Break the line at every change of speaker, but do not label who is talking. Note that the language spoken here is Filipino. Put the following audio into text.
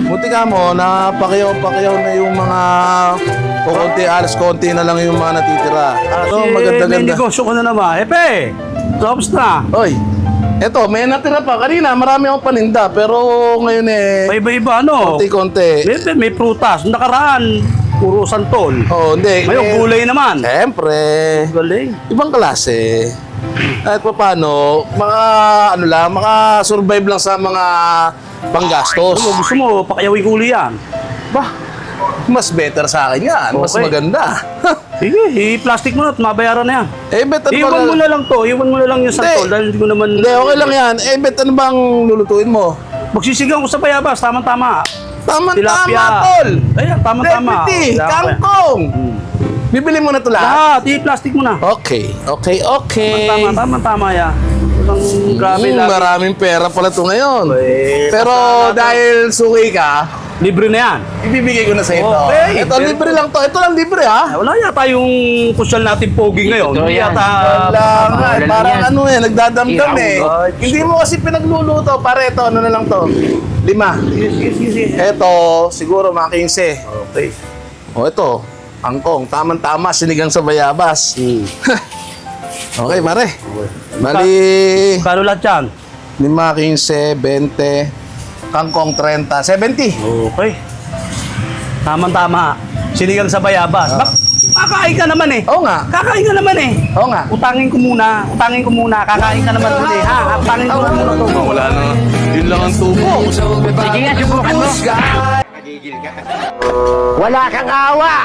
Buti ka mo, napakyaw na yung mga konti, alas konti na lang yung mga natitira. So,
May
maganda-ganda.
negosyo ko na naman. Epe, jobs na.
Oy, eto, may natira pa. Kanina, marami akong paninda. Pero ngayon
Iba-iba ano.
konti-konti.
May prutas. Nakaraan, puro santol.
Oh, hindi.
Ngayon, gulay naman.
Siyempre.
Galing.
Ibang klase. Kahit pa paano, maka-survive lang sa mga panggastos.
Gusto mo, pakiyawin gulay yan.
Bah, mas better sa akin yan. Mas
Okay.
maganda.
Sige, i-plastic mo na at mabayaran na yan.
better
Iwan mo na lang to. Iwan mo na lang yung santol dahil hindi ko naman...
Hindi, okay lang yan. bet ano bang lulutuin mo?
Magsisigang ko sa bayabas. Tama-tama.
Tama-tama,
Tilapia.
tol!
Ayan, tama-tama.
Deputy,
Tilapia.
kangkong! Bibili mo na ito lahat?
Lahat, i-plastic mo na.
Okay.
Tama-tama yan. Walang grabe lang.
Maraming pera pala ito ngayon.
Eh,
Pero dahil suki ka,
Libre na yan.
ibibigay ko na sa ito.
Okay.
Ito, libre lang to. Ito lang libre, ha?
Wala yata yung social natin pogi ngayon.
Ito
Hindi
yan.
yata...
Wala nga.
Wala
Parang
yan.
ano nagdadamdam
Iraw.
Hindi mo kasi pinagluluto. Pare, ito, ano na lang to? 5.
Sige.
Ito, siguro mga 15.
Okay.
O, ito. Angkong. Tamang-tama, sinigang sa bayabas. Okay, pare. Bali,
Kano lahat yan?
5, 15, 20, kangkong 30, 70.
Okay. Tama-tama. Sinigang sa bayabas. Kakain ka naman eh.
Oo nga.
Kakain ka naman eh.
Oo nga.
Utangin ko muna. Kakain ka naman ulit. Ha? Utangin ko muna to.
Wala na. Yun lang ang tubo.
Sige nga, subukan mo. Wala kang awa!